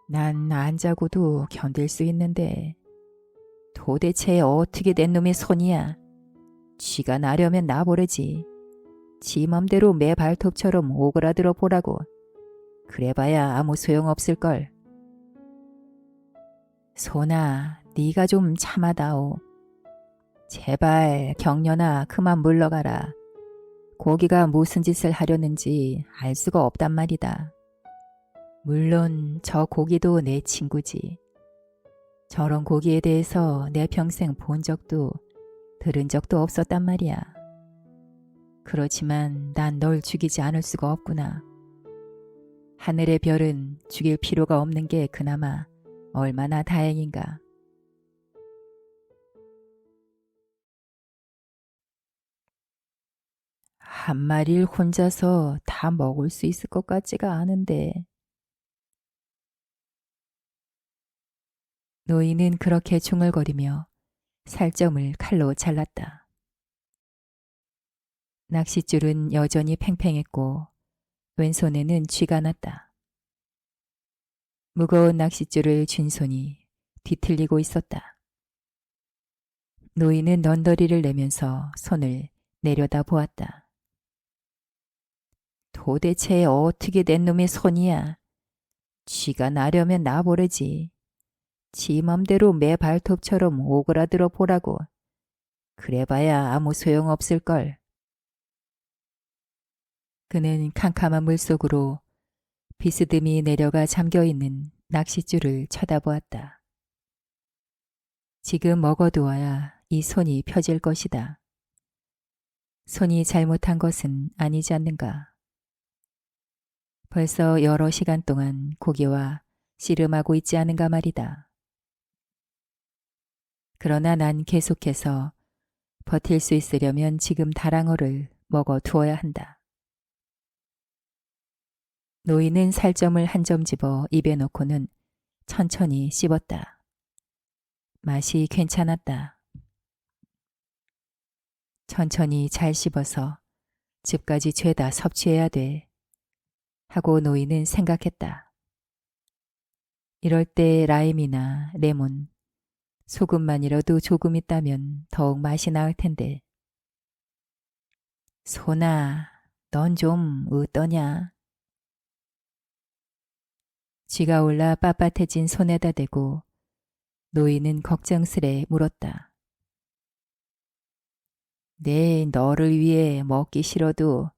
난 안 자고도 견딜 수 있는데 도대체 어떻게 된 놈의 손이야. 쥐가 나려면 나보래지. 지 맘대로 매 발톱처럼 오그라들어 보라고. 그래봐야 아무 소용없을걸. 손아, 네가 좀 참아다오. 제발 경련아 그만 물러가라. 고기가 무슨 짓을 하려는지 알 수가 없단 말이다. 물론 저 고기도 내 친구지. 저런 고기에 대해서 내 평생 본 적도 들은 적도 없었단 말이야. 그렇지만 난 널 죽이지 않을 수가 없구나. 하늘의 별은 죽일 필요가 없는 게 그나마 얼마나 다행인가. 한 마리를 혼자서 다 먹을 수 있을 것 같지가 않은데. 노인은 그렇게 중얼거리며 살점을 칼로 잘랐다. 낚싯줄은 여전히 팽팽했고 왼손에는 쥐가 났다. 무거운 낚싯줄을 쥔 손이 뒤틀리고 있었다. 노인은 넌더리를 내면서 손을 내려다 보았다. 도대체 어떻게 된 놈의 손이야. 쥐가 나려면 나보래지. 지 맘대로 매 발톱처럼 오그라들어 보라고. 그래봐야 아무 소용없을걸. 그는 캄캄한 물속으로 비스듬히 내려가 잠겨있는 낚싯줄을 쳐다보았다. 지금 먹어두어야 이 손이 펴질 것이다. 손이 잘못한 것은 아니지 않는가. 벌써 여러 시간 동안 고기와 씨름하고 있지 않은가 말이다. 그러나 난 계속해서 버틸 수 있으려면 지금 다랑어를 먹어두어야 한다. 노인은 살점을 한 점 집어 입에 넣고는 천천히 씹었다. 맛이 괜찮았다. 천천히 잘 씹어서 즙까지 죄다 섭취해야 돼. 하고 노인은 생각했다. 이럴 때 라임이나 레몬, 소금만이라도 조금 있다면 더욱 맛이 나을 텐데. 소나, 넌 좀 어떠냐? 쥐가 올라 빳빳해진 손에다 대고 노인은 걱정스레 물었다. 네, 너를 위해 먹기 싫어도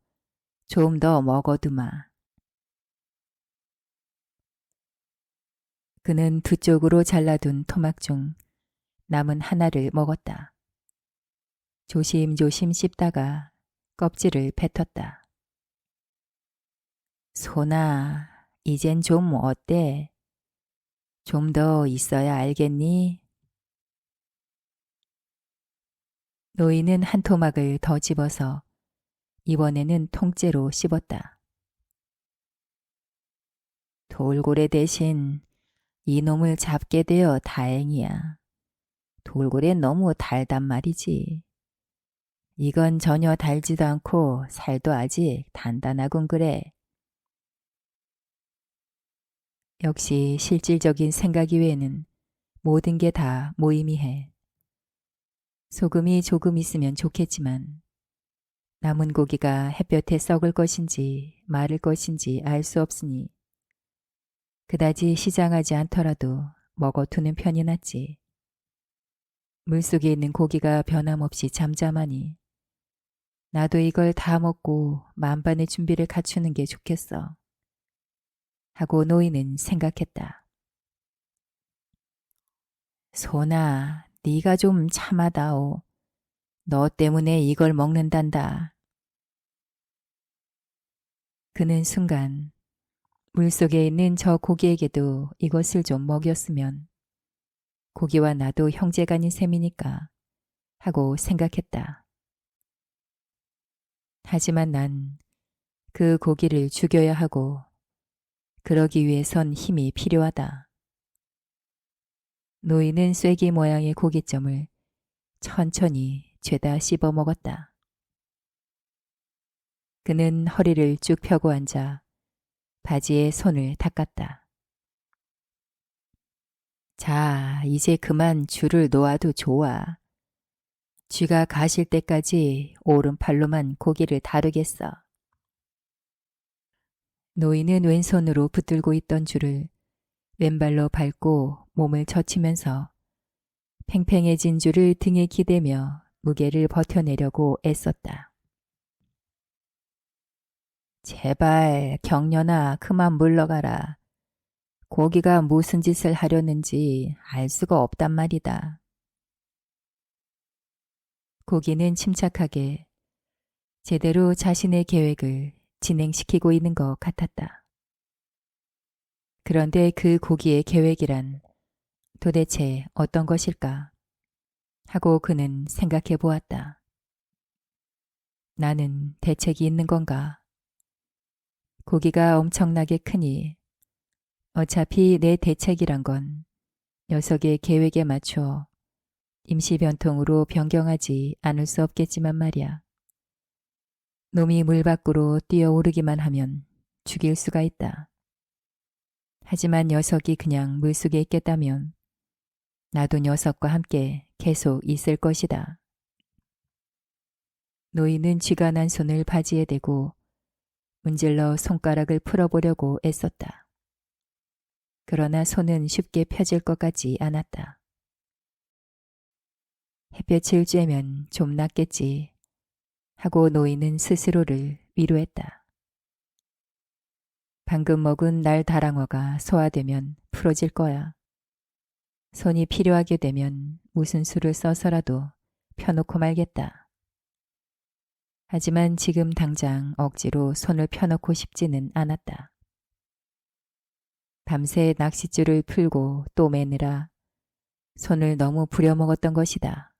좀 더 먹어두마. 그는 두 쪽으로 잘라둔 토막 중 남은 하나를 먹었다. 조심조심 씹다가 껍질을 뱉었다. 소나, 이젠 좀 어때? 좀 더 있어야 알겠니? 노인은 한 토막을 더 집어서 이번에는 통째로 씹었다. 돌고래 대신 이놈을 잡게 되어 다행이야. 돌고래는 너무 달단 말이지. 이건 전혀 달지도 않고 살도 아직 단단하군 그래. 역시 실질적인 생각 이외에는 모든 게 다 무의미해. 소금이 조금 있으면 좋겠지만 남은 고기가 햇볕에 썩을 것인지 마를 것인지 알 수 없으니 그다지 시장하지 않더라도 먹어두는 편이 낫지. 물속에 있는 고기가 변함없이 잠잠하니 나도 이걸 다 먹고 만반의 준비를 갖추는 게 좋겠어. 하고 노인은 생각했다. 소나, 네가 좀 참아다오. 너 때문에 이걸 먹는단다. 그는 순간 물속에 있는 저 고기에게도 이것을 좀 먹였으면 고기와 나도 형제간인 셈이니까 하고 생각했다. 하지만 난 그 고기를 죽여야 하고 그러기 위해선 힘이 필요하다. 노인은 쐐기 모양의 고깃점을 천천히 죄다 씹어 먹었다. 그는 허리를 쭉 펴고 앉아 바지에 손을 닦았다. 자, 이제 그만 줄을 놓아도 좋아. 쥐가 가실 때까지 오른팔로만 고기를 다루겠어. 노인은 왼손으로 붙들고 있던 줄을 왼발로 밟고 몸을 젖히면서 팽팽해진 줄을 등에 기대며 무게를 버텨내려고 애썼다. 제발 경련아 그만 물러가라. 고기가 무슨 짓을 하려는지 알 수가 없단 말이다. 고기는 침착하게 제대로 자신의 계획을 진행시키고 있는 것 같았다. 그런데 그 고기의 계획이란 도대체 어떤 것일까? 하고 그는 생각해 보았다. 나는 대책이 있는 건가? 고기가 엄청나게 크니 어차피 내 대책이란 건 녀석의 계획에 맞춰 임시 변통으로 변경하지 않을 수 없겠지만 말이야. 놈이 물 밖으로 뛰어오르기만 하면 죽일 수가 있다. 하지만 녀석이 그냥 물속에 있겠다면 나도 녀석과 함께 계속 있을 것이다. 노인은 쥐가 난 손을 바지에 대고 문질러 손가락을 풀어보려고 애썼다. 그러나 손은 쉽게 펴질 것 같지 않았다. 햇볕을 쬐면 좀 낫겠지 하고 노인은 스스로를 위로했다. 방금 먹은 날 다랑어가 소화되면 풀어질 거야. 손이 필요하게 되면 무슨 수를 써서라도 펴놓고 말겠다. 하지만 지금 당장 억지로 손을 펴놓고 싶지는 않았다. 밤새 낚싯줄을 풀고 또 매느라 손을 너무 부려먹었던 것이다.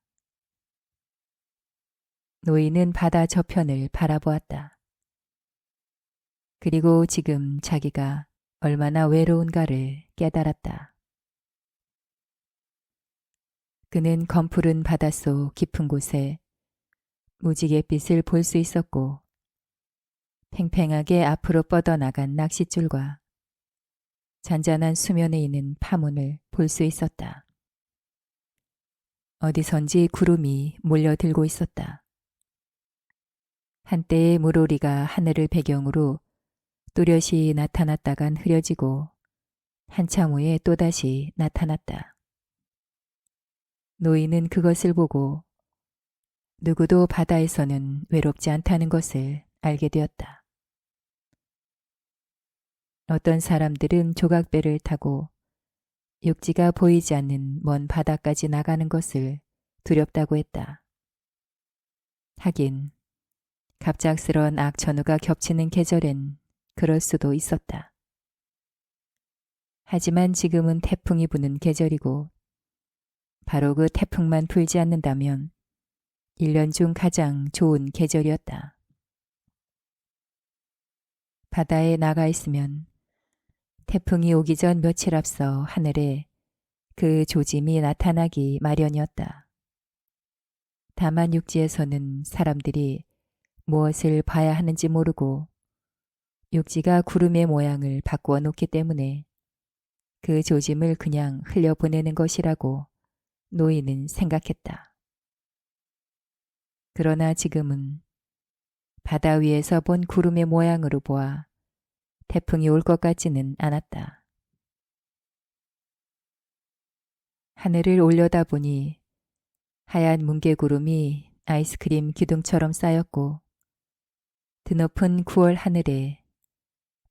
노인은 바다 저편을 바라보았다. 그리고 지금 자기가 얼마나 외로운가를 깨달았다. 그는 검푸른 바닷속 깊은 곳에 무지갯빛을 볼 수 있었고 팽팽하게 앞으로 뻗어나간 낚싯줄과 잔잔한 수면에 있는 파문을 볼 수 있었다. 어디선지 구름이 몰려들고 있었다. 한때의 물오리가 하늘을 배경으로 뚜렷이 나타났다간 흐려지고 한참 후에 또다시 나타났다. 노인은 그것을 보고 누구도 바다에서는 외롭지 않다는 것을 알게 되었다. 어떤 사람들은 조각배를 타고 육지가 보이지 않는 먼 바다까지 나가는 것을 두렵다고 했다. 하긴 갑작스런 악천후가 겹치는 계절엔 그럴 수도 있었다. 하지만 지금은 태풍이 부는 계절이고 바로 그 태풍만 불지 않는다면 1년 중 가장 좋은 계절이었다. 바다에 나가 있으면 태풍이 오기 전 며칠 앞서 하늘에 그 조짐이 나타나기 마련이었다. 다만 육지에서는 사람들이 무엇을 봐야 하는지 모르고 육지가 구름의 모양을 바꾸어 놓기 때문에 그 조짐을 그냥 흘려보내는 것이라고 노인은 생각했다. 그러나 지금은 바다 위에서 본 구름의 모양으로 보아 태풍이 올 것 같지는 않았다. 하늘을 올려다보니 하얀 뭉게구름이 아이스크림 기둥처럼 쌓였고 드높은 9월 하늘에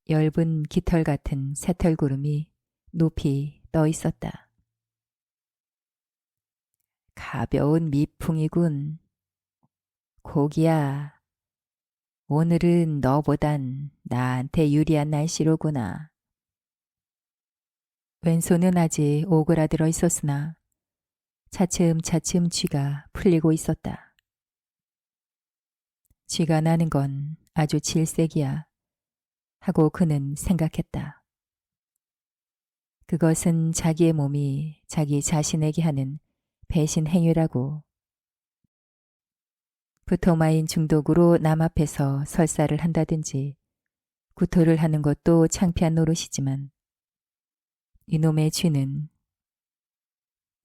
엷은 깃털 같은 새털구름이 높이 떠 있었다. 가벼운 미풍이군. 고기야, 오늘은 너보단 나한테 유리한 날씨로구나. 왼손은 아직 오그라들어 있었으나 차츰차츰 쥐가 풀리고 있었다. 쥐가 나는 건 아주 질색이야 하고 그는 생각했다. 그것은 자기의 몸이 자기 자신에게 하는 배신 행위라고. 부토마인 중독으로 남 앞에서 설사를 한다든지 구토를 하는 것도 창피한 노릇이지만 이놈의 쥐는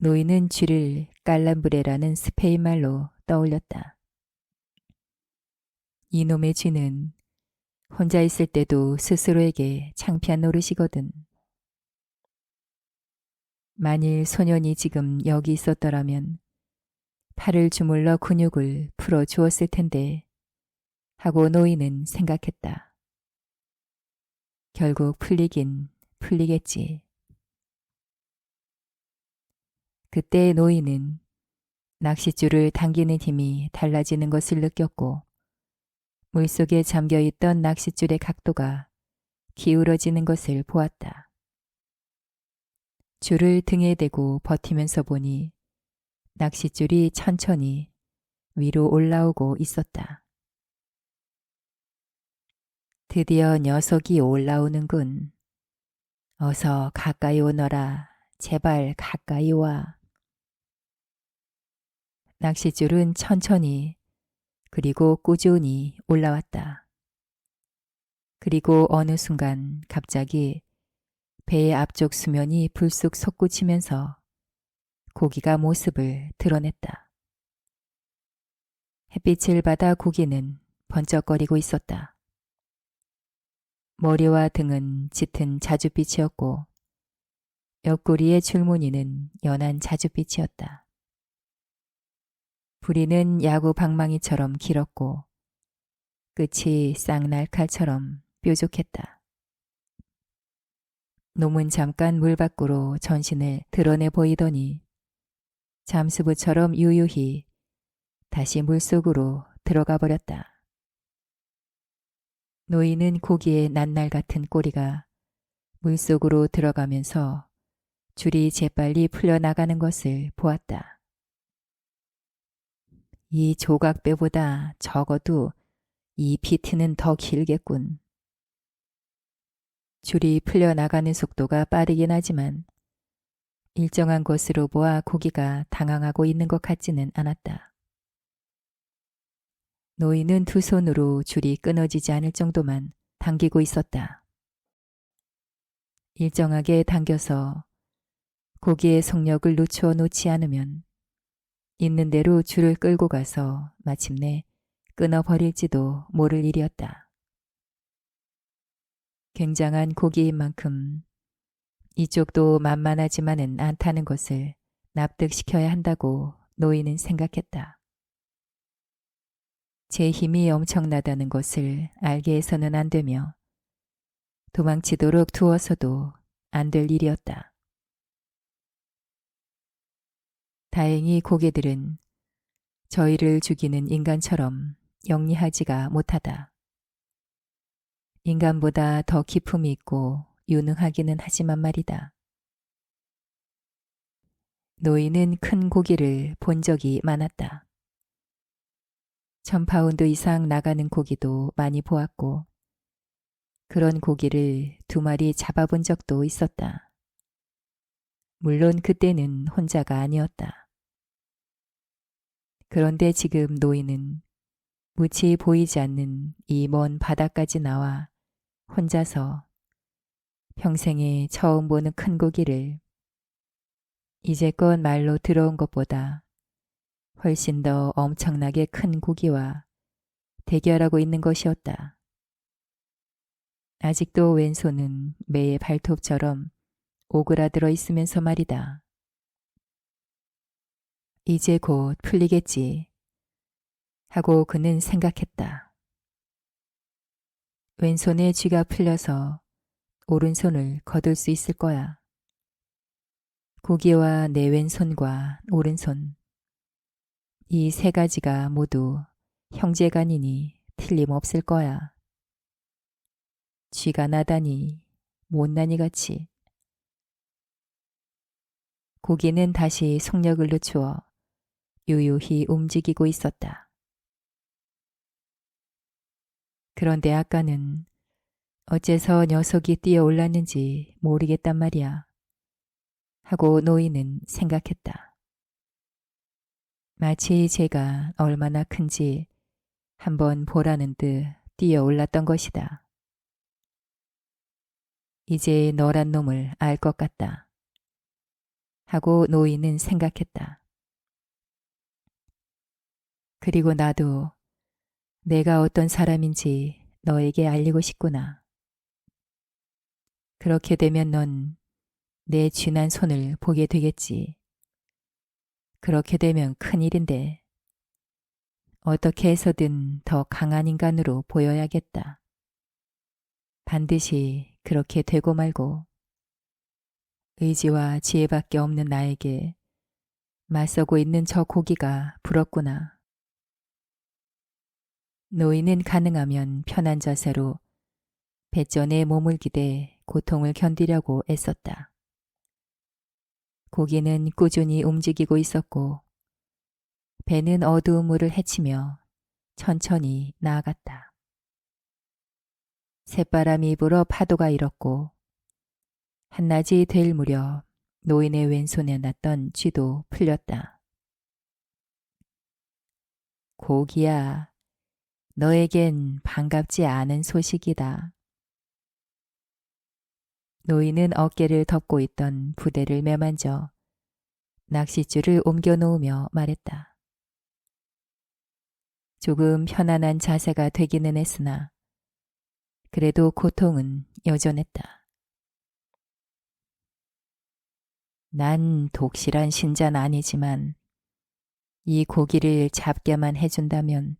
노인은 쥐를 깔람브레라는 스페인 말로 떠올렸다. 이놈의 쥐는 혼자 있을 때도 스스로에게 창피한 노릇이거든. 만일 소년이 지금 여기 있었더라면 팔을 주물러 근육을 풀어 주었을 텐데 하고 노인은 생각했다. 결국 풀리긴 풀리겠지. 그때 노인은 낚싯줄을 당기는 힘이 달라지는 것을 느꼈고 물속에 잠겨있던 낚싯줄의 각도가 기울어지는 것을 보았다. 줄을 등에 대고 버티면서 보니 낚싯줄이 천천히 위로 올라오고 있었다. 드디어 녀석이 올라오는군. 어서 가까이 오너라. 제발 가까이 와. 낚싯줄은 천천히 그리고 꾸준히 올라왔다. 그리고 어느 순간 갑자기 배의 앞쪽 수면이 불쑥 솟구치면서 고기가 모습을 드러냈다. 햇빛을 받아 고기는 번쩍거리고 있었다. 머리와 등은 짙은 자줏빛이었고 옆구리의 줄무늬는 연한 자줏빛이었다. 부리는 야구 방망이처럼 길었고 끝이 쌍날칼처럼 뾰족했다. 놈은 잠깐 물 밖으로 전신을 드러내 보이더니 잠수부처럼 유유히 다시 물속으로 들어가 버렸다. 노인은 고기의 낱날 같은 꼬리가 물속으로 들어가면서 줄이 재빨리 풀려나가는 것을 보았다. 이 조각배보다 적어도 이 피트는 더 길겠군. 줄이 풀려나가는 속도가 빠르긴 하지만 일정한 곳으로 보아 고기가 당황하고 있는 것 같지는 않았다. 노인은 두 손으로 줄이 끊어지지 않을 정도만 당기고 있었다. 일정하게 당겨서 고기의 속력을 늦춰 놓지 않으면 있는 대로 줄을 끌고 가서 마침내 끊어버릴지도 모를 일이었다. 굉장한 고기인 만큼 이쪽도 만만하지만은 않다는 것을 납득시켜야 한다고 노인은 생각했다. 제 힘이 엄청나다는 것을 알게 해서는 안 되며 도망치도록 두어서도 안 될 일이었다. 다행히 고개들은 저희를 죽이는 인간처럼 영리하지가 못하다. 인간보다 더 기품이 있고 유능하기는 하지만 말이다. 노인은 큰 고기를 본 적이 많았다. 1000파운드 이상 나가는 고기도 많이 보았고 그런 고기를 2마리 잡아본 적도 있었다. 물론 그때는 혼자가 아니었다. 그런데 지금 노인은 무치 보이지 않는 이 먼 바다까지 나와 혼자서 평생에 처음 보는 큰 고기를 이제껏 말로 들어온 것보다 훨씬 더 엄청나게 큰 고기와 대결하고 있는 것이었다. 아직도 왼손은 매의 발톱처럼 오그라들어 있으면서 말이다. 이제 곧 풀리겠지 하고 그는 생각했다. 왼손의 쥐가 풀려서 오른손을 거둘 수 있을 거야. 고기와 내 왼손과 오른손 이 세 가지가 모두 형제간이니 틀림없을 거야. 쥐가 나다니 못나니 같이. 고기는 다시 속력을 늦추어 유유히 움직이고 있었다. 그런데 아까는 어째서 녀석이 뛰어올랐는지 모르겠단 말이야. 하고 노인은 생각했다. 마치 제가 얼마나 큰지 한번 보라는 듯 뛰어올랐던 것이다. 이제 너란 놈을 알 것 같다. 하고 노인은 생각했다. 그리고 나도 내가 어떤 사람인지 너에게 알리고 싶구나. 그렇게 되면 넌 내 쥐난 손을 보게 되겠지. 그렇게 되면 큰일인데 어떻게 해서든 더 강한 인간으로 보여야겠다. 반드시 그렇게 되고 말고 의지와 지혜밖에 없는 나에게 맞서고 있는 저 고기가 부럽구나. 노인은 가능하면 편한 자세로 배전에 몸을 기대 고통을 견디려고 애썼다. 고기는 꾸준히 움직이고 있었고 배는 어두운 물을 헤치며 천천히 나아갔다. 새바람이 불어 파도가 일었고 한낮이 될 무렵 노인의 왼손에 났던 쥐도 풀렸다. 고기야, 너에겐 반갑지 않은 소식이다. 노인은 어깨를 덮고 있던 부대를 매만져 낚싯줄을 옮겨 놓으며 말했다. 조금 편안한 자세가 되기는 했으나 그래도 고통은 여전했다. 난 독실한 신자는 아니지만 이 고기를 잡게만 해준다면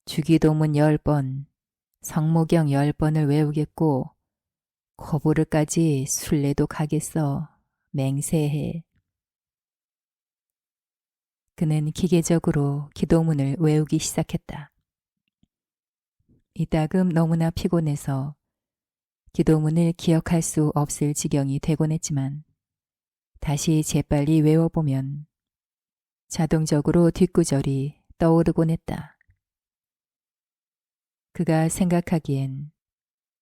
주기도문 10번, 성모경 10번을 외우겠고 거부를까지 순례도 가겠어. 맹세해. 그는 기계적으로 기도문을 외우기 시작했다. 이따금 너무나 피곤해서 기도문을 기억할 수 없을 지경이 되곤 했지만 다시 재빨리 외워보면 자동적으로 뒷구절이 떠오르곤 했다. 그가 생각하기엔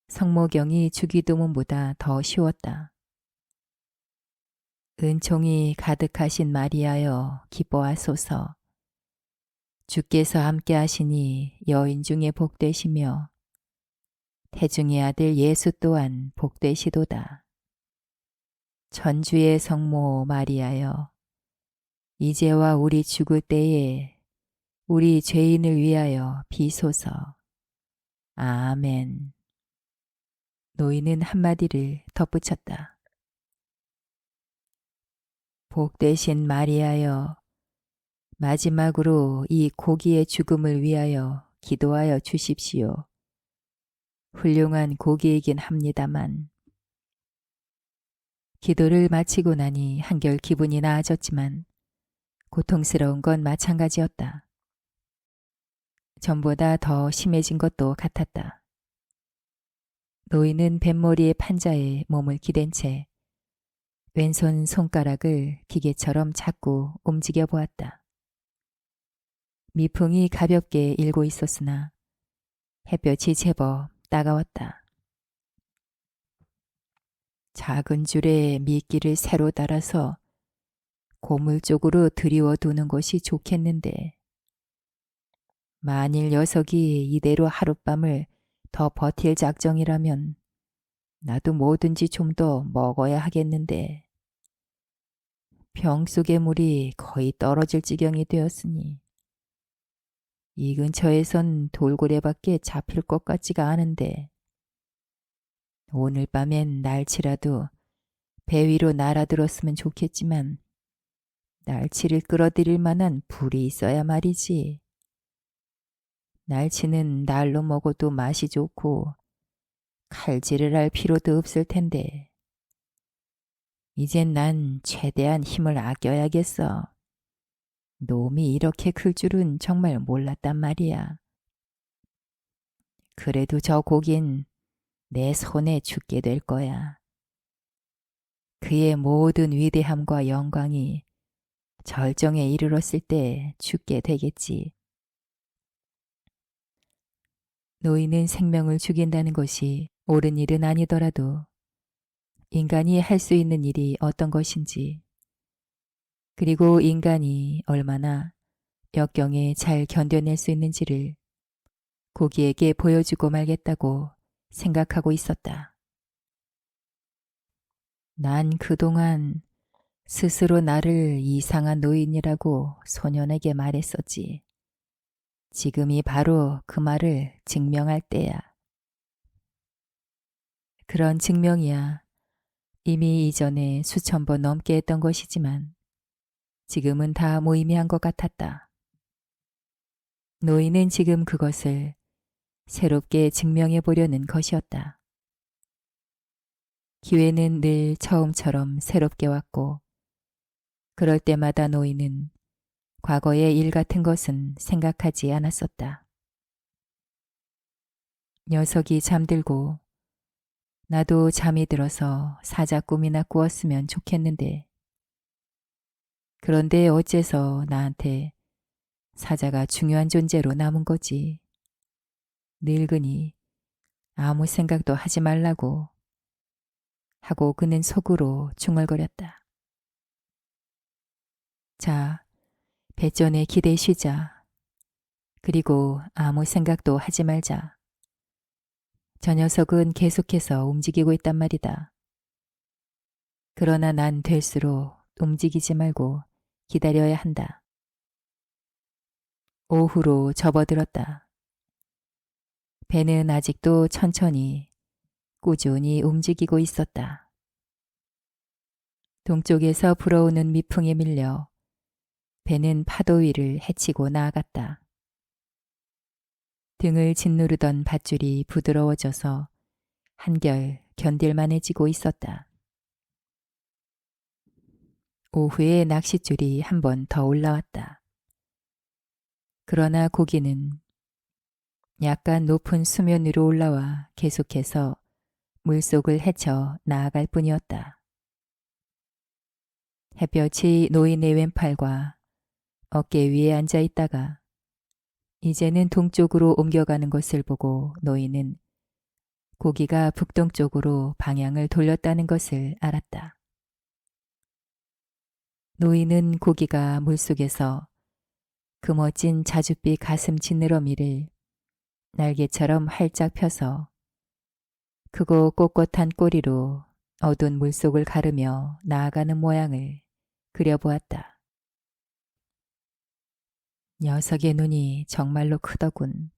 성모경이 주기도문보다 더 쉬웠다. 은총이 가득하신 마리아여 기뻐하소서. 주께서 함께 하시니 여인 중에 복되시며 태중의 아들 예수 또한 복되시도다. 전주의 성모 마리아여 이제와 우리 죽을 때에 우리 죄인을 위하여 비소서. 아멘. 노인은 한마디를 덧붙였다. 복되신 마리아여 마지막으로 이 고기의 죽음을 위하여 기도하여 주십시오. 훌륭한 고기이긴 합니다만. 기도를 마치고 나니 한결 기분이 나아졌지만 고통스러운 건 마찬가지였다. 전보다 더 심해진 것도 같았다. 노인은 뱃머리의 판자에 몸을 기댄 채 왼손 손가락을 기계처럼 자꾸 움직여 보았다. 미풍이 가볍게 일고 있었으나 햇볕이 제법 따가웠다. 작은 줄에 미끼를 새로 달아서 고물 쪽으로 들이워 두는 것이 좋겠는데 만일 녀석이 이대로 하룻밤을 더 버틸 작정이라면 나도 뭐든지 좀 더 먹어야 하겠는데 병 속의 물이 거의 떨어질 지경이 되었으니 이 근처에선 돌고래밖에 잡힐 것 같지가 않은데 오늘 밤엔 날치라도 배 위로 날아들었으면 좋겠지만 날치를 끌어들일 만한 불이 있어야 말이지. 날치는 날로 먹어도 맛이 좋고 칼질을 할 필요도 없을 텐데 이젠 난 최대한 힘을 아껴야겠어. 놈이 이렇게 클 줄은 정말 몰랐단 말이야. 그래도 저 고긴 내 손에 죽게 될 거야. 그의 모든 위대함과 영광이 절정에 이르렀을 때 죽게 되겠지. 노인은 생명을 죽인다는 것이 옳은 일은 아니더라도 인간이 할 수 있는 일이 어떤 것인지 그리고 인간이 얼마나 역경에 잘 견뎌낼 수 있는지를 고기에게 보여주고 말겠다고 생각하고 있었다. 난 그동안 스스로 나를 이상한 노인이라고 소년에게 말했었지. 지금이 바로 그 말을 증명할 때야. 그런 증명이야. 이미 이전에 수천 번 넘게 했던 것이지만 지금은 다 무의미한 것 같았다. 노인은 지금 그것을 새롭게 증명해 보려는 것이었다. 기회는 늘 처음처럼 새롭게 왔고 그럴 때마다 노인은 과거의 일 같은 것은 생각하지 않았었다. 녀석이 잠들고 나도 잠이 들어서 사자 꿈이나 꾸었으면 좋겠는데 그런데 어째서 나한테 사자가 중요한 존재로 남은 거지. 늙으니 아무 생각도 하지 말라고 하고 그는 속으로 중얼거렸다. 자, 배전에 기대 쉬자. 그리고 아무 생각도 하지 말자. 저 녀석은 계속해서 움직이고 있단 말이다. 그러나 난 될수록 움직이지 말고 기다려야 한다. 오후로 접어들었다. 배는 아직도 천천히 꾸준히 움직이고 있었다. 동쪽에서 불어오는 미풍에 밀려 배는 파도 위를 헤치고 나아갔다. 등을 짓누르던 밧줄이 부드러워져서 한결 견딜만해지고 있었다. 오후에 낚싯줄이 한 번 더 올라왔다. 그러나 고기는 약간 높은 수면 위로 올라와 계속해서 물속을 헤쳐 나아갈 뿐이었다. 햇볕이 노인의 왼팔과 어깨 위에 앉아 있다가 이제는 동쪽으로 옮겨가는 것을 보고 노인은 고기가 북동쪽으로 방향을 돌렸다는 것을 알았다. 노인은 고기가 물속에서 그 멋진 자줏빛 가슴 지느러미를 날개처럼 활짝 펴서 크고 꼿꼿한 꼬리로 어두운 물속을 가르며 나아가는 모양을 그려보았다. 녀석의 눈이 정말로 크더군.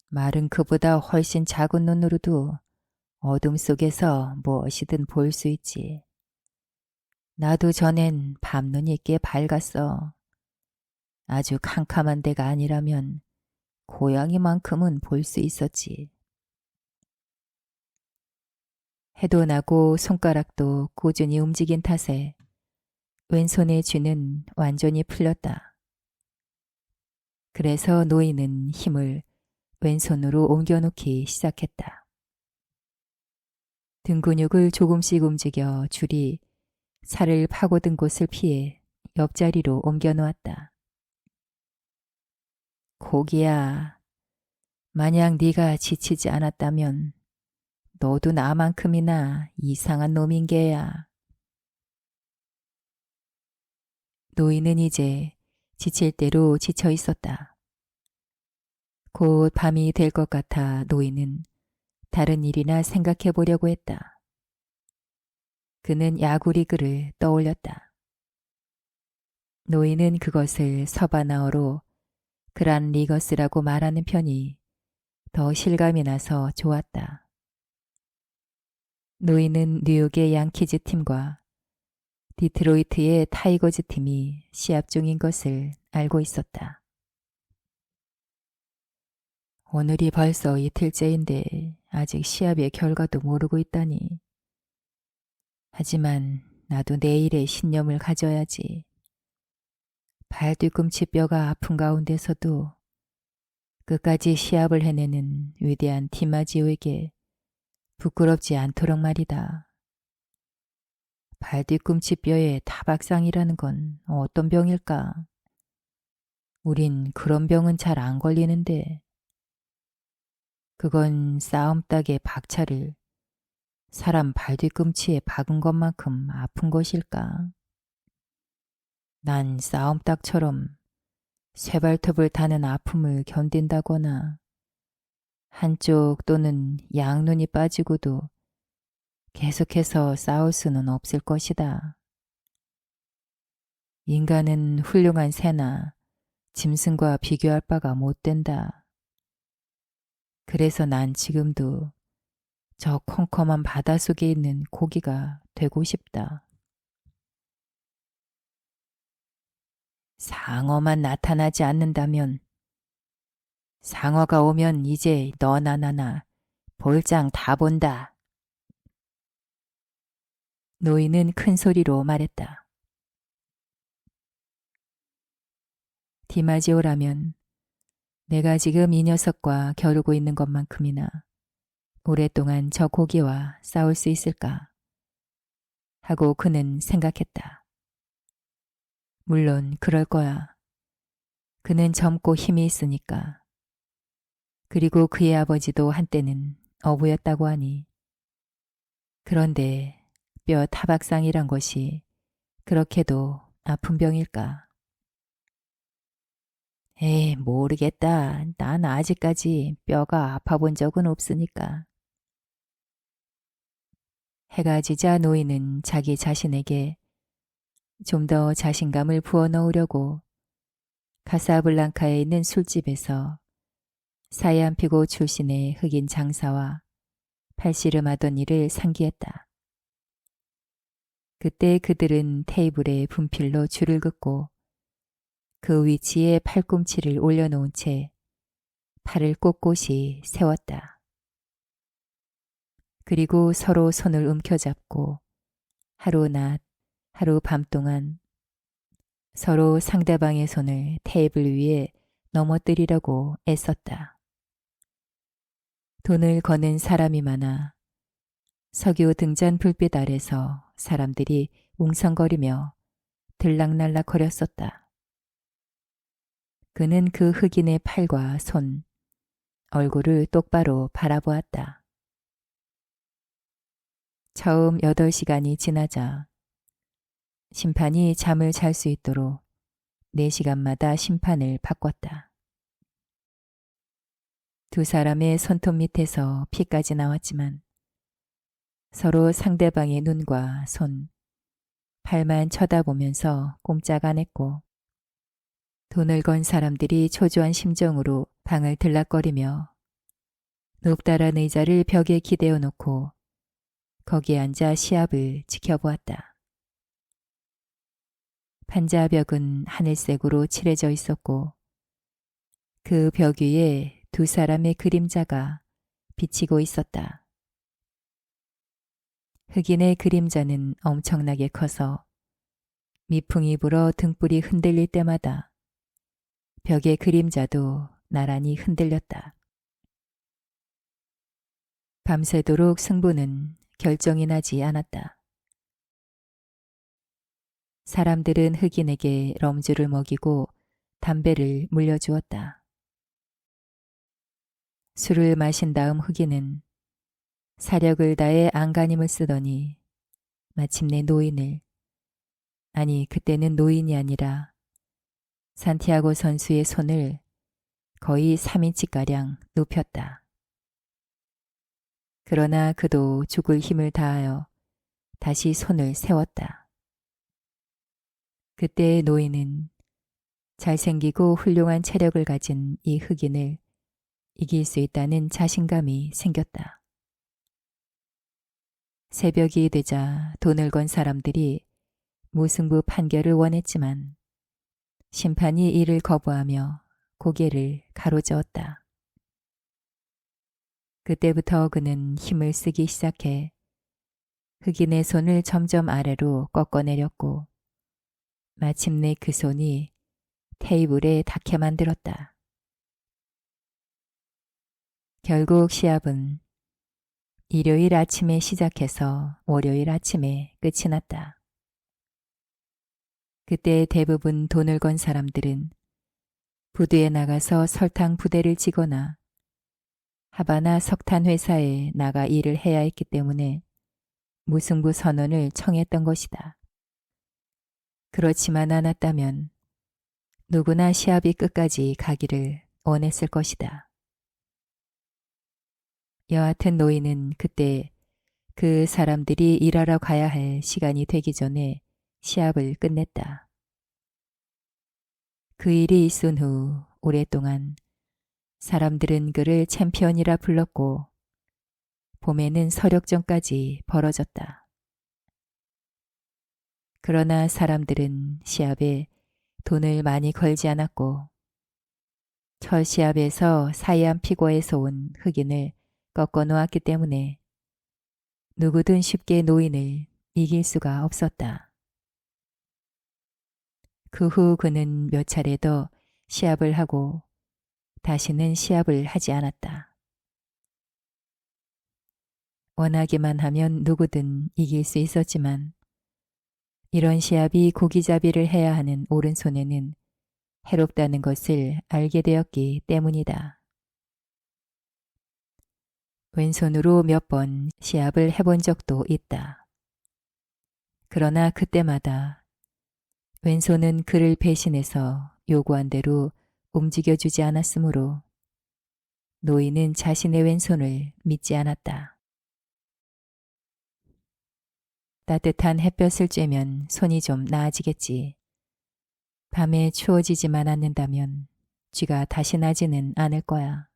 말은 그보다 훨씬 작은 눈으로도 어둠 속에서 무엇이든 볼 수 있지. 나도 전엔 밤눈이 꽤 밝았어. 아주 캄캄한 데가 아니라면 고양이만큼은 볼 수 있었지. 해도 나고 손가락도 꾸준히 움직인 탓에 왼손의 쥐는 완전히 풀렸다. 그래서 노인은 힘을 왼손으로 옮겨놓기 시작했다. 등 근육을 조금씩 움직여 줄이 살을 파고든 곳을 피해 옆자리로 옮겨놓았다. 고기야, 만약 네가 지치지 않았다면 너도 나만큼이나 이상한 놈인 게야. 노인은 이제 지칠 대로 지쳐 있었다. 곧 밤이 될 것 같아 노인은 다른 일이나 생각해 보려고 했다. 그는 야구리그를 떠올렸다. 노인은 그것을 서바나어로 그란 리거스라고 말하는 편이 더 실감이 나서 좋았다. 노인은 뉴욕의 양키즈 팀과 디트로이트의 타이거즈 팀이 시합 중인 것을 알고 있었다. 오늘이 벌써 이틀째인데 아직 시합의 결과도 모르고 있다니. 하지만 나도 내일에 신념을 가져야지. 발 뒤꿈치 뼈가 아픈 가운데서도 끝까지 시합을 해내는 위대한 디마지오에게 부끄럽지 않도록 말이다. 발 뒤꿈치 뼈에 타박상이라는 건 어떤 병일까? 우린 그런 병은 잘 안 걸리는데. 그건 싸움 닭의 박차를 사람 발 뒤꿈치에 박은 것만큼 아픈 것일까? 난 싸움 닭처럼 쇠발톱을 다는 아픔을 견딘다거나 한쪽 또는 양눈이 빠지고도 계속해서 싸울 수는 없을 것이다. 인간은 훌륭한 새나 짐승과 비교할 바가 못 된다. 그래서 난 지금도 저 컴컴한 바닷속에 있는 고기가 되고 싶다. 상어만 나타나지 않는다면, 상어가 오면 이제 너나 나나 볼장 다 본다. 노인은 큰 소리로 말했다. 디마지오라면 내가 지금 이 녀석과 겨루고 있는 것만큼이나 오랫동안 저 고기와 싸울 수 있을까? 하고 그는 생각했다. 물론 그럴 거야. 그는 젊고 힘이 있으니까. 그리고 그의 아버지도 한때는 어부였다고 하니. 그런데 뼈 타박상이란 것이 그렇게도 아픈 병일까? 에이, 모르겠다. 난 아직까지 뼈가 아파본 적은 없으니까. 해가 지자 노인은 자기 자신에게 좀 더 자신감을 부어넣으려고 카사블랑카에 있는 술집에서 사이안피고 출신의 흑인 장사와 팔씨름하던 일을 상기했다. 그때 그들은 테이블에 분필로 줄을 긋고 그 위치에 팔꿈치를 올려놓은 채 팔을 꼿꼿이 세웠다. 그리고 서로 손을 움켜잡고 하루 낮, 하루 밤 동안 서로 상대방의 손을 테이블 위에 넘어뜨리려고 애썼다. 돈을 거는 사람이 많아 석유 등잔 불빛 아래서 사람들이 웅성거리며 들락날락거렸었다. 그는 그 흑인의 팔과 손, 얼굴을 똑바로 바라보았다. 처음 8시간이 지나자 심판이 잠을 잘 수 있도록 4시간마다 심판을 바꿨다. 두 사람의 손톱 밑에서 피까지 나왔지만 서로 상대방의 눈과 손, 팔만 쳐다보면서 꼼짝 안 했고 돈을 건 사람들이 초조한 심정으로 방을 들락거리며 높다란 의자를 벽에 기대어 놓고 거기에 앉아 시합을 지켜보았다. 판자벽은 하늘색으로 칠해져 있었고 그 벽 위에 두 사람의 그림자가 비치고 있었다. 흑인의 그림자는 엄청나게 커서 미풍이 불어 등불이 흔들릴 때마다 벽의 그림자도 나란히 흔들렸다. 밤새도록 승부는 결정이 나지 않았다. 사람들은 흑인에게 럼주를 먹이고 담배를 물려주었다. 술을 마신 다음 흑인은 사력을 다해 안간힘을 쓰더니 마침내 노인을, 아니 그때는 노인이 아니라 산티아고 선수의 손을 거의 3인치가량 눕혔다. 그러나 그도 죽을 힘을 다하여 다시 손을 세웠다. 그때 노인은 잘생기고 훌륭한 체력을 가진 이 흑인을 이길 수 있다는 자신감이 생겼다. 새벽이 되자 돈을 건 사람들이 무승부 판결을 원했지만 심판이 이를 거부하며 고개를 가로저었다. 그때부터 그는 힘을 쓰기 시작해 흑인의 손을 점점 아래로 꺾어내렸고 마침내 그 손이 테이블에 닿게 만들었다. 결국 시합은 일요일 아침에 시작해서 월요일 아침에 끝이 났다. 그때 대부분 돈을 건 사람들은 부두에 나가서 설탕 부대를 지거나 하바나 석탄 회사에 나가 일을 해야 했기 때문에 무승부 선언을 청했던 것이다. 그렇지만 않았다면 누구나 시합이 끝까지 가기를 원했을 것이다. 여하튼 노인은 그때 그 사람들이 일하러 가야 할 시간이 되기 전에 시합을 끝냈다. 그 일이 있은 후 오랫동안 사람들은 그를 챔피언이라 불렀고 봄에는 서력전까지 벌어졌다. 그러나 사람들은 시합에 돈을 많이 걸지 않았고 첫 시합에서 사이암 피고에서 온 흑인을 꺾어 놓았기 때문에 누구든 쉽게 노인을 이길 수가 없었다. 그 후 그는 몇 차례 더 시합을 하고 다시는 시합을 하지 않았다. 원하기만 하면 누구든 이길 수 있었지만 이런 시합이 고기잡이를 해야 하는 오른손에는 해롭다는 것을 알게 되었기 때문이다. 왼손으로 몇 번 시합을 해본 적도 있다. 그러나 그때마다 왼손은 그를 배신해서 요구한 대로 움직여주지 않았으므로 노인은 자신의 왼손을 믿지 않았다. 따뜻한 햇볕을 쬐면 손이 좀 나아지겠지. 밤에 추워지지만 않는다면 쥐가 다시 나지는 않을 거야.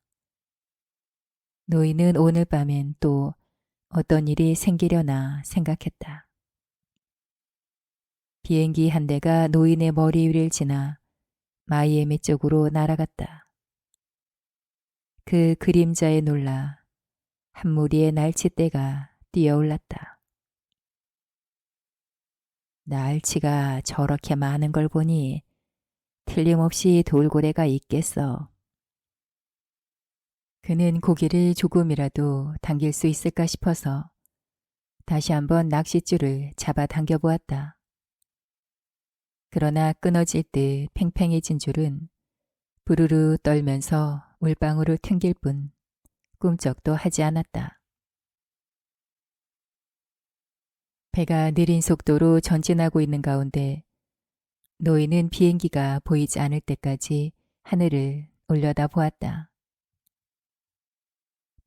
노인은 오늘 밤엔 또 어떤 일이 생기려나 생각했다. 비행기 한 대가 노인의 머리 위를 지나 마이애미 쪽으로 날아갔다. 그 그림자에 놀라 한 무리의 날치떼가 뛰어올랐다. 날치가 저렇게 많은 걸 보니 틀림없이 돌고래가 있겠어. 그는 고기를 조금이라도 당길 수 있을까 싶어서 다시 한번 낚싯줄을 잡아 당겨보았다. 그러나 끊어질 듯 팽팽해진 줄은 부르르 떨면서 물방울을 튕길 뿐 꿈쩍도 하지 않았다. 배가 느린 속도로 전진하고 있는 가운데 노인은 비행기가 보이지 않을 때까지 하늘을 올려다 보았다.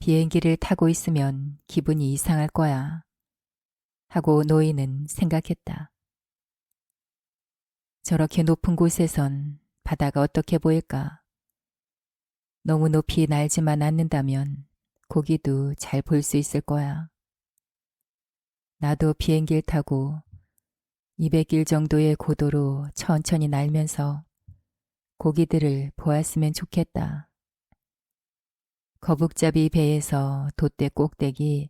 비행기를 타고 있으면 기분이 이상할 거야 하고 노인은 생각했다. 저렇게 높은 곳에선 바다가 어떻게 보일까? 너무 높이 날지만 않는다면 고기도 잘 볼 수 있을 거야. 나도 비행기를 타고 200길 정도의 고도로 천천히 날면서 고기들을 보았으면 좋겠다. 거북잡이 배에서 돛대 꼭대기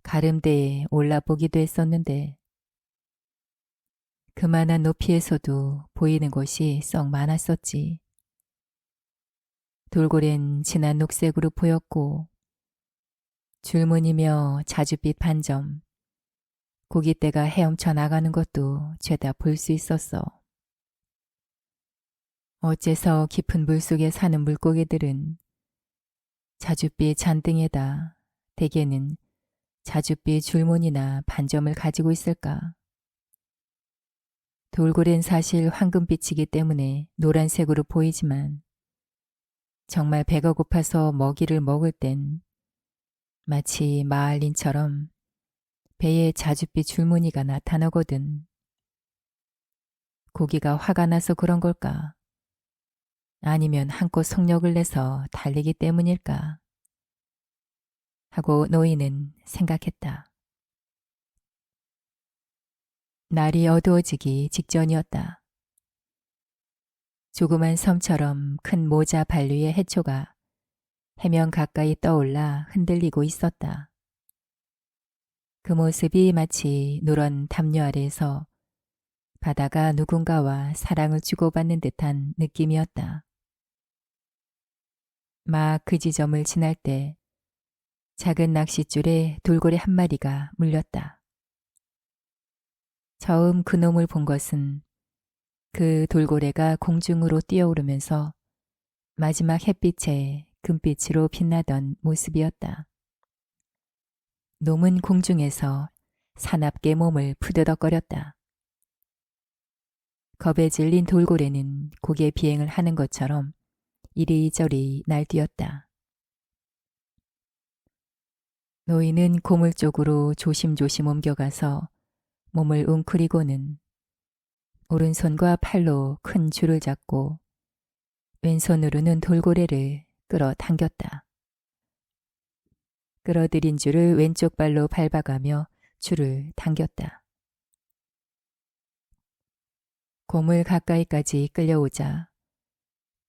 가름대에 올라보기도 했었는데 그만한 높이에서도 보이는 곳이 썩 많았었지. 돌고래는 진한 녹색으로 보였고 줄무늬며 자줏빛 반점, 고깃대가 헤엄쳐 나가는 것도 죄다 볼 수 있었어. 어째서 깊은 물속에 사는 물고기들은 자줏빛 잔등에다 대개는 자줏빛 줄무늬나 반점을 가지고 있을까? 돌고래는 사실 황금빛이기 때문에 노란색으로 보이지만 정말 배가 고파서 먹이를 먹을 땐 마치 마을린처럼 배에 자줏빛 줄무늬가 나타나거든. 고기가 화가 나서 그런 걸까? 아니면 한껏 속력을 내서 달리기 때문일까? 하고 노인은 생각했다. 날이 어두워지기 직전이었다. 조그만 섬처럼 큰 모자 반류의 해초가 해면 가까이 떠올라 흔들리고 있었다. 그 모습이 마치 누런 담요 아래에서 바다가 누군가와 사랑을 주고받는 듯한 느낌이었다. 막 그 지점을 지날 때 작은 낚싯줄에 돌고래 한 마리가 물렸다. 처음 그 놈을 본 것은 그 돌고래가 공중으로 뛰어오르면서 마지막 햇빛에 금빛으로 빛나던 모습이었다. 놈은 공중에서 사납게 몸을 푸드덕거렸다. 겁에 질린 돌고래는 고개 비행을 하는 것처럼 이리저리 날뛰었다. 노인은 고물 쪽으로 조심조심 옮겨가서 몸을 웅크리고는 오른손과 팔로 큰 줄을 잡고 왼손으로는 돌고래를 끌어당겼다. 끌어들인 줄을 왼쪽 발로 밟아가며 줄을 당겼다. 고물 가까이까지 끌려오자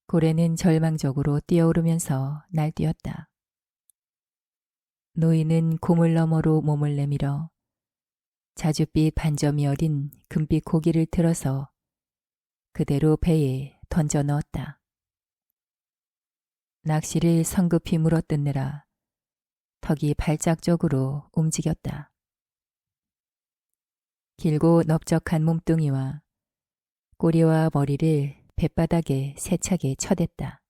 고래는 절망적으로 뛰어오르면서 날뛰었다. 노인은 고물 너머로 몸을 내밀어 자줏빛 반점이 어린 금빛 고기를 틀어서 그대로 배에 던져 넣었다. 낚시를 성급히 물어뜯느라 턱이 발작적으로 움직였다. 길고 넓적한 몸뚱이와 꼬리와 머리를 뱃바닥에 세차게 쳐댔다.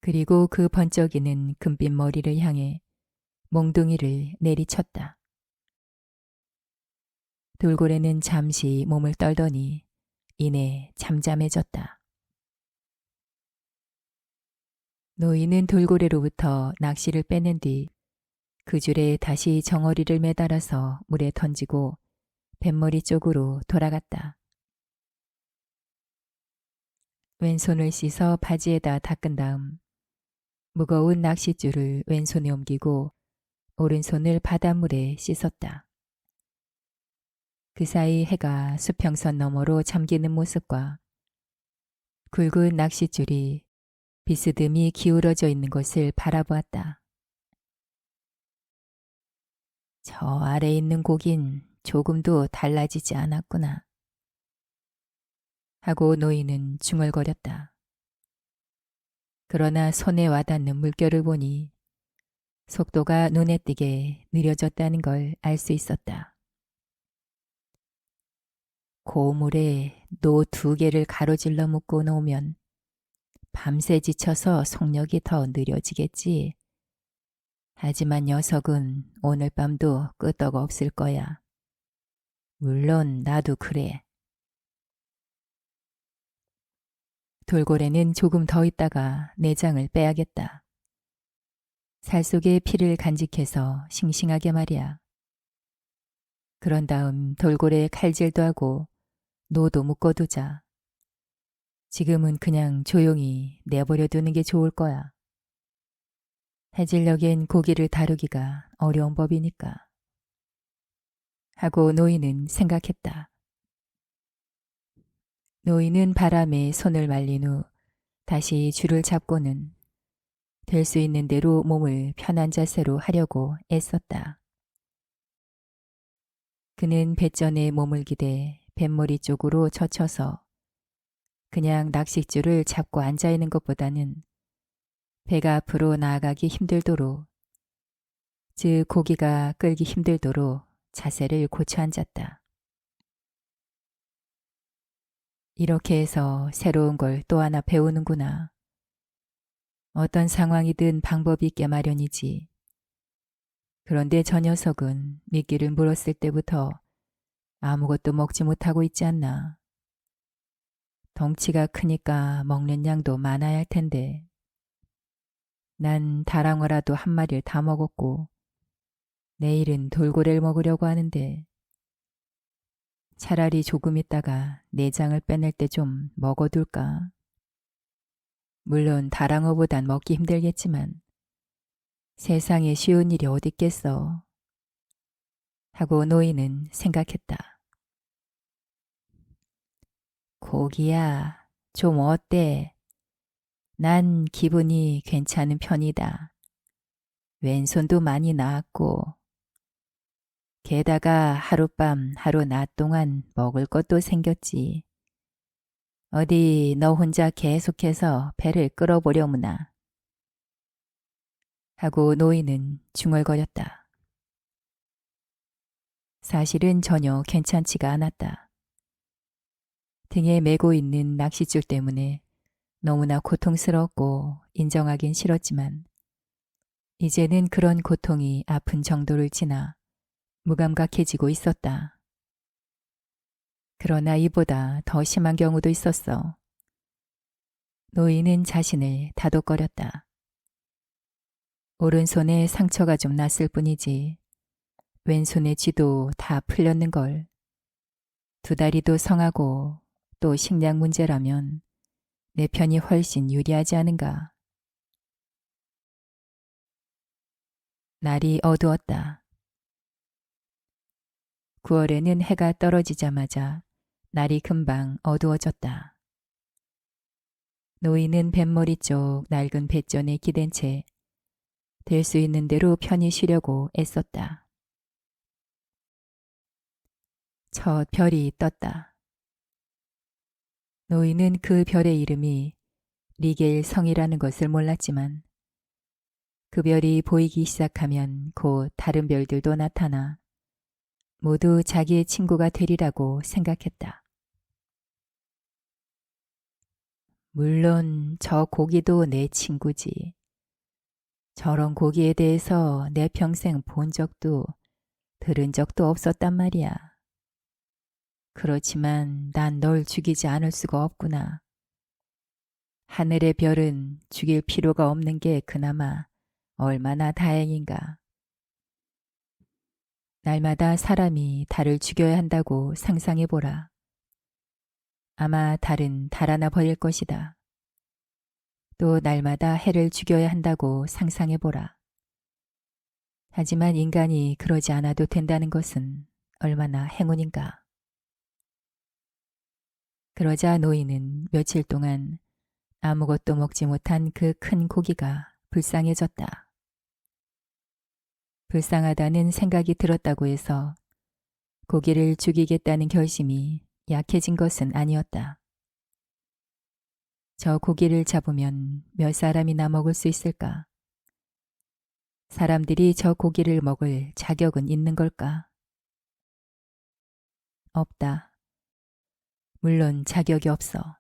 그리고 그 번쩍이는 금빛 머리를 향해 몽둥이를 내리쳤다. 돌고래는 잠시 몸을 떨더니 이내 잠잠해졌다. 노인은 돌고래로부터 낚시를 빼낸 뒤 그 줄에 다시 정어리를 매달아서 물에 던지고 뱃머리 쪽으로 돌아갔다. 왼손을 씻어 바지에다 닦은 다음 무거운 낚싯줄을 왼손에 옮기고 오른손을 바닷물에 씻었다. 그 사이 해가 수평선 너머로 잠기는 모습과 굵은 낚싯줄이 비스듬히 기울어져 있는 것을 바라보았다. 저 아래 있는 고긴 조금도 달라지지 않았구나. 하고 노인은 중얼거렸다. 그러나 손에 와닿는 물결을 보니 속도가 눈에 띄게 느려졌다는 걸 알 수 있었다. 고물에 노 2개를 가로질러 묶고 놓으면 밤새 지쳐서 속력이 더 느려지겠지. 하지만 녀석은 오늘 밤도 끄떡 없을 거야. 물론 나도 그래. 돌고래는 조금 더 있다가 내장을 빼야겠다. 살 속에 피를 간직해서 싱싱하게 말이야. 그런 다음 돌고래에 칼질도 하고 노도 묶어두자. 지금은 그냥 조용히 내버려 두는 게 좋을 거야. 해질녘엔 고기를 다루기가 어려운 법이니까. 하고 노인은 생각했다. 노인은 바람에 손을 말린 후 다시 줄을 잡고는 될 수 있는 대로 몸을 편한 자세로 하려고 애썼다. 그는 뱃전에 몸을 기대 뱃머리 쪽으로 젖혀서 그냥 낚싯줄을 잡고 앉아있는 것보다는 배가 앞으로 나아가기 힘들도록, 즉 고기가 끌기 힘들도록 자세를 고쳐 앉았다. 이렇게 해서 새로운 걸 또 하나 배우는구나. 어떤 상황이든 방법이 있게 마련이지. 그런데 저 녀석은 미끼를 물었을 때부터 아무것도 먹지 못하고 있지 않나. 덩치가 크니까 먹는 양도 많아야 할 텐데. 난 다랑어라도 한 마리를 다 먹었고 내일은 돌고래를 먹으려고 하는데 차라리 조금 있다가 내장을 빼낼 때 좀 먹어둘까. 물론 다랑어보단 먹기 힘들겠지만 세상에 쉬운 일이 어디 있겠어. 하고 노인은 생각했다. 고기야, 좀 어때? 난 기분이 괜찮은 편이다. 왼손도 많이 나았고 게다가 하룻밤 하루 낮 동안 먹을 것도 생겼지. 어디 너 혼자 계속해서 배를 끌어보려무나. 하고 노인은 중얼거렸다. 사실은 전혀 괜찮지가 않았다. 등에 메고 있는 낚싯줄 때문에 너무나 고통스럽고 인정하긴 싫었지만 이제는 그런 고통이 아픈 정도를 지나 무감각해지고 있었다. 그러나 이보다 더 심한 경우도 있었어. 노인은 자신을 다독거렸다. 오른손에 상처가 좀 났을 뿐이지 왼손의 쥐도 다 풀렸는걸. 2다리도 성하고 또 식량 문제라면 내 편이 훨씬 유리하지 않은가. 날이 어두웠다. 9월에는 해가 떨어지자마자 날이 금방 어두워졌다. 노인은 뱃머리 쪽 낡은 뱃전에 기댄 채 될 수 있는 대로 편히 쉬려고 애썼다. 첫 별이 떴다. 노인은 그 별의 이름이 리겔 성이라는 것을 몰랐지만 그 별이 보이기 시작하면 곧 다른 별들도 나타나 모두 자기의 친구가 되리라고 생각했다. 물론 저 고기도 내 친구지. 저런 고기에 대해서 내 평생 본 적도 들은 적도 없었단 말이야. 그렇지만 난 널 죽이지 않을 수가 없구나. 하늘의 별은 죽일 필요가 없는 게 그나마 얼마나 다행인가. 날마다 사람이 달을 죽여야 한다고 상상해보라. 아마 달은 달아나 버릴 것이다. 또 날마다 해를 죽여야 한다고 상상해보라. 하지만 인간이 그러지 않아도 된다는 것은 얼마나 행운인가. 그러자 노인은 며칠 동안 아무것도 먹지 못한 그 큰 고기가 불쌍해졌다. 불쌍하다는 생각이 들었다고 해서 고기를 죽이겠다는 결심이 약해진 것은 아니었다. 저 고기를 잡으면 몇 사람이나 먹을 수 있을까? 사람들이 저 고기를 먹을 자격은 있는 걸까? 없다. 물론 자격이 없어.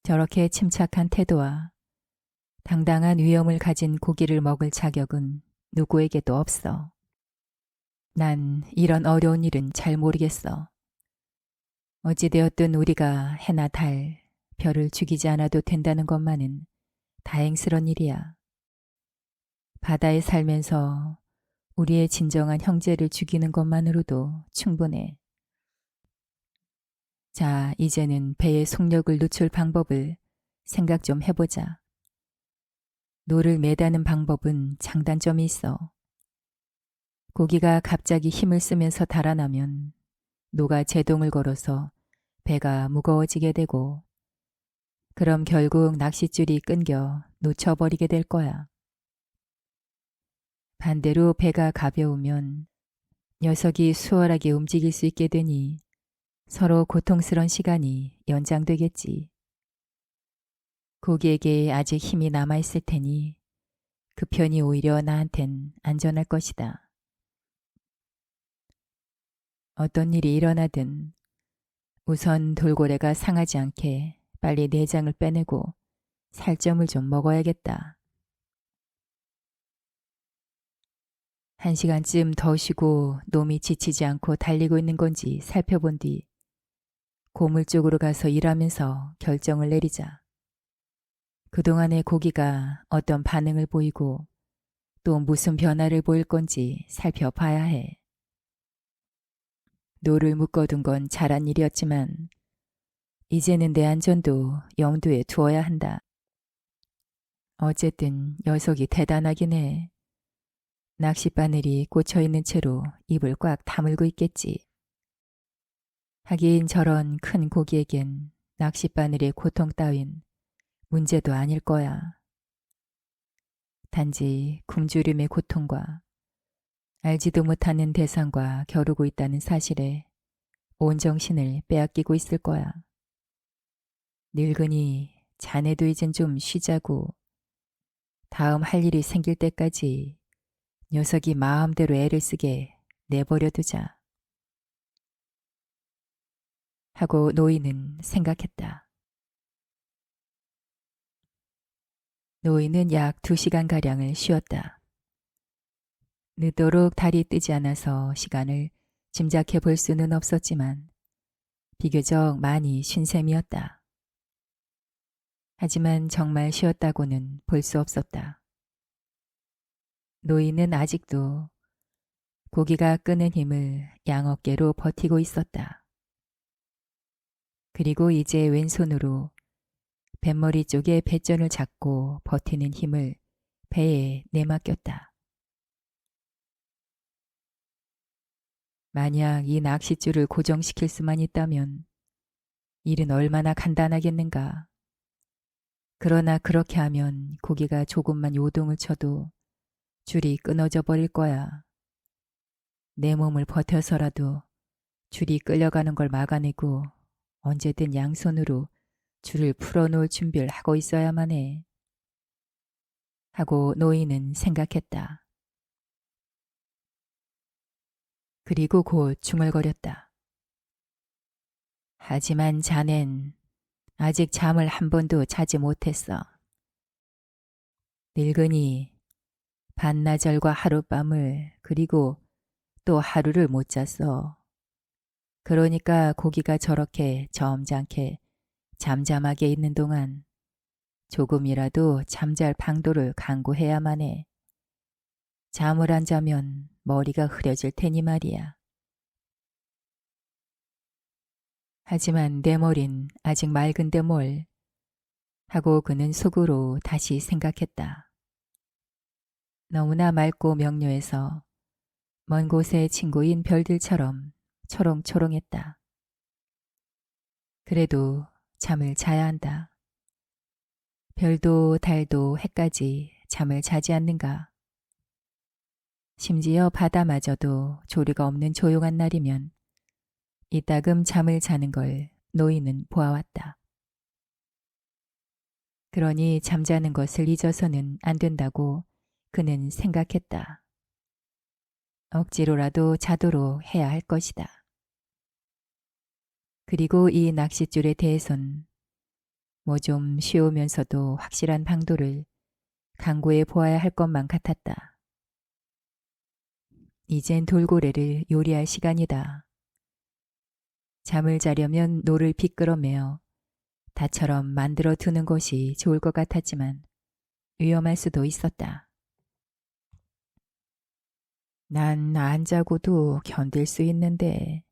저렇게 침착한 태도와 당당한 위엄을 가진 고기를 먹을 자격은 누구에게도 없어. 난 이런 어려운 일은 잘 모르겠어. 어찌되었든 우리가 해나 달, 별을 죽이지 않아도 된다는 것만은 다행스런 일이야. 바다에 살면서 우리의 진정한 형제를 죽이는 것만으로도 충분해. 자, 이제는 배의 속력을 늦출 방법을 생각 좀 해보자. 노를 매다는 방법은 장단점이 있어. 고기가 갑자기 힘을 쓰면서 달아나면 노가 제동을 걸어서 배가 무거워지게 되고 그럼 결국 낚싯줄이 끊겨 놓쳐버리게 될 거야. 반대로 배가 가벼우면 녀석이 수월하게 움직일 수 있게 되니 서로 고통스런 시간이 연장되겠지. 고기에게 아직 힘이 남아있을 테니 그 편이 오히려 나한텐 안전할 것이다. 어떤 일이 일어나든 우선 돌고래가 상하지 않게 빨리 내장을 빼내고 살점을 좀 먹어야겠다. 1시간쯤 더 쉬고 놈이 지치지 않고 달리고 있는 건지 살펴본 뒤 고물 쪽으로 가서 일하면서 결정을 내리자. 그동안의 고기가 어떤 반응을 보이고 또 무슨 변화를 보일 건지 살펴봐야 해. 노를 묶어둔 건 잘한 일이었지만 이제는 내 안전도 염두에 두어야 한다. 어쨌든 녀석이 대단하긴 해. 낚싯바늘이 꽂혀있는 채로 입을 꽉 다물고 있겠지. 하긴 저런 큰 고기에겐 낚싯바늘의 고통 따윈 문제도 아닐 거야. 단지 굶주림의 고통과 알지도 못하는 대상과 겨루고 있다는 사실에 온 정신을 빼앗기고 있을 거야. 늙으니 자네도 이젠 좀 쉬자고. 다음 할 일이 생길 때까지 녀석이 마음대로 애를 쓰게 내버려 두자. 하고 노인은 생각했다. 노인은 약 2시간가량을 쉬었다. 늦도록 달이 뜨지 않아서 시간을 짐작해 볼 수는 없었지만 비교적 많이 쉰 셈이었다. 하지만 정말 쉬었다고는 볼 수 없었다. 노인은 아직도 고기가 끄는 힘을 양어깨로 버티고 있었다. 그리고 이제 왼손으로 뱃머리 쪽에 배전을 잡고 버티는 힘을 배에 내맡겼다. 만약 이 낚싯줄을 고정시킬 수만 있다면 일은 얼마나 간단하겠는가. 그러나 그렇게 하면 고기가 조금만 요동을 쳐도 줄이 끊어져 버릴 거야. 내 몸을 버텨서라도 줄이 끌려가는 걸 막아내고 언제든 양손으로 줄을 풀어놓을 준비를 하고 있어야만 해. 하고 노인은 생각했다. 그리고 곧 중얼거렸다. 하지만 자넨 아직 잠을 한 번도 자지 못했어. 늙으니 반나절과 하룻밤을 그리고 또 하루를 못 잤어. 그러니까 고기가 저렇게 점잖게 잠잠하게 있는 동안 조금이라도 잠잘 방도를 강구해야만 해. 잠을 안 자면 머리가 흐려질 테니 말이야. 하지만 내 머린 아직 맑은데 뭘 하고 그는 속으로 다시 생각했다. 너무나 맑고 명료해서 먼 곳의 친구인 별들처럼 초롱초롱했다. 그래도 잠을 자야 한다. 별도 달도 해까지 잠을 자지 않는가. 심지어 바다마저도 조리가 없는 조용한 날이면 이따금 잠을 자는 걸 노인은 보아왔다. 그러니 잠자는 것을 잊어서는 안 된다고 그는 생각했다. 억지로라도 자도록 해야 할 것이다. 그리고 이 낚싯줄에 대해선 뭐 좀 쉬우면서도 확실한 방도를 강구해 보아야 할 것만 같았다. 이젠 돌고래를 요리할 시간이다. 잠을 자려면 노를 비끄러매어 다처럼 만들어 두는 것이 좋을 것 같았지만 위험할 수도 있었다. 난 안 자고도 견딜 수 있는데.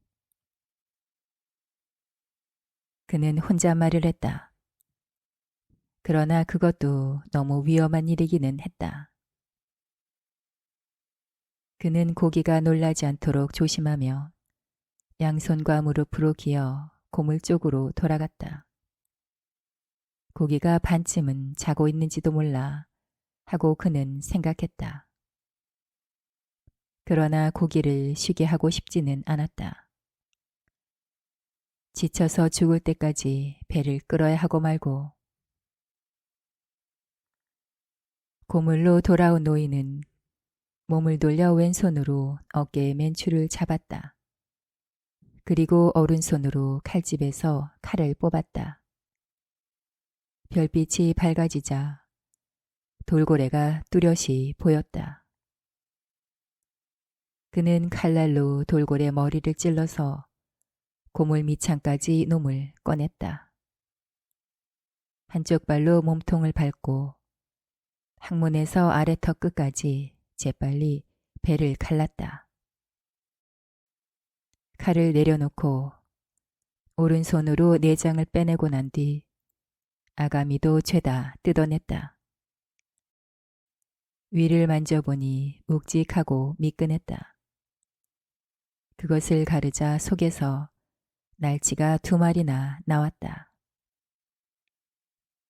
그는 혼잣말을 했다. 그러나 그것도 너무 위험한 일이기는 했다. 그는 고기가 놀라지 않도록 조심하며 양손과 무릎으로 기어 고물 쪽으로 돌아갔다. 고기가 반쯤은 자고 있는지도 몰라 하고 그는 생각했다. 그러나 고기를 쉬게 하고 싶지는 않았다. 지쳐서 죽을 때까지 배를 끌어야 하고 말고. 고물로 돌아온 노인은 몸을 돌려 왼손으로 어깨의 맨줄을 잡았다. 그리고 오른손으로 칼집에서 칼을 뽑았다. 별빛이 밝아지자 돌고래가 뚜렷이 보였다. 그는 칼날로 돌고래 머리를 찔러서 고물 밑창까지 놈을 꺼냈다. 한쪽 발로 몸통을 밟고 항문에서 아래턱 끝까지 재빨리 배를 갈랐다. 칼을 내려놓고 오른손으로 내장을 빼내고 난 뒤 아가미도 죄다 뜯어냈다. 위를 만져보니 묵직하고 미끈했다. 그것을 가르자 속에서 날치가 2마리나 나왔다.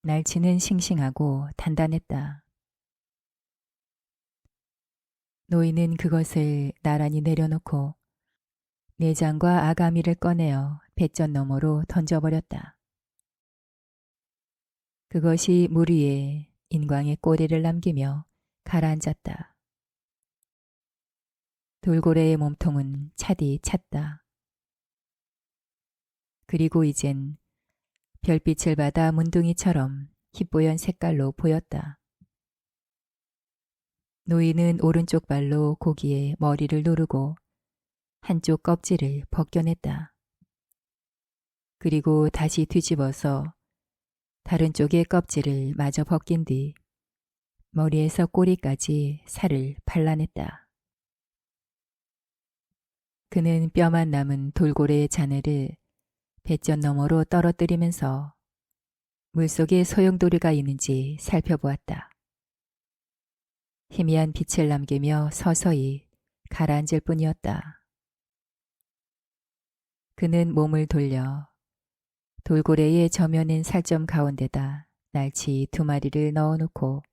날치는 싱싱하고 단단했다. 노인은 그것을 나란히 내려놓고 내장과 아가미를 꺼내어 배전 너머로 던져버렸다. 그것이 물 위에 인광의 꼬리를 남기며 가라앉았다. 돌고래의 몸통은 차디 찼다. 그리고 이젠 별빛을 받아 문둥이처럼 희뿌연 색깔로 보였다. 노인은 오른쪽 발로 고기의 머리를 누르고 한쪽 껍질을 벗겨냈다. 그리고 다시 뒤집어서 다른 쪽의 껍질을 마저 벗긴 뒤 머리에서 꼬리까지 살을 발라냈다. 그는 뼈만 남은 돌고래의 자네를 배전 너머로 떨어뜨리면서 물속에 소용돌이가 있는지 살펴보았다. 희미한 빛을 남기며 서서히 가라앉을 뿐이었다. 그는 몸을 돌려 돌고래의 저면인 살점 가운데다 날치 2마리를 넣어놓고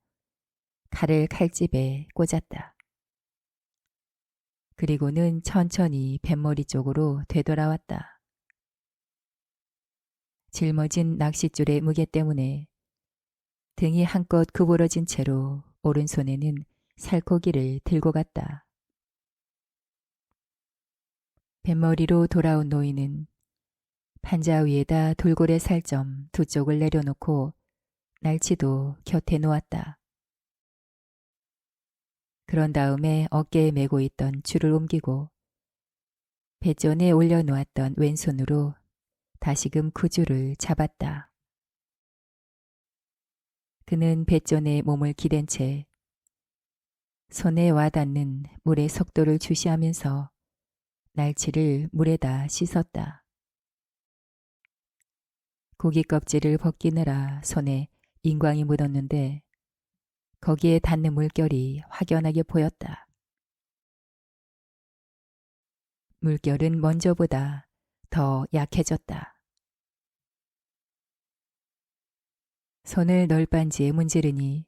칼을 칼집에 꽂았다. 그리고는 천천히 뱃머리 쪽으로 되돌아왔다. 짊어진 낚싯줄의 무게 때문에 등이 한껏 구부러진 채로 오른손에는 살코기를 들고 갔다. 뱃머리로 돌아온 노인은 판자 위에다 돌고래 살점 2쪽을 내려놓고 날치도 곁에 놓았다. 그런 다음에 어깨에 메고 있던 줄을 옮기고 배전에 올려놓았던 왼손으로 다시금 그 줄을 잡았다. 그는 배전에 몸을 기댄 채 손에 와닿는 물의 속도를 주시하면서 날치를 물에다 씻었다. 고기 껍질을 벗기느라 손에 인광이 묻었는데 거기에 닿는 물결이 확연하게 보였다. 물결은 먼저보다 더 약해졌다. 손을 널빤지에 문지르니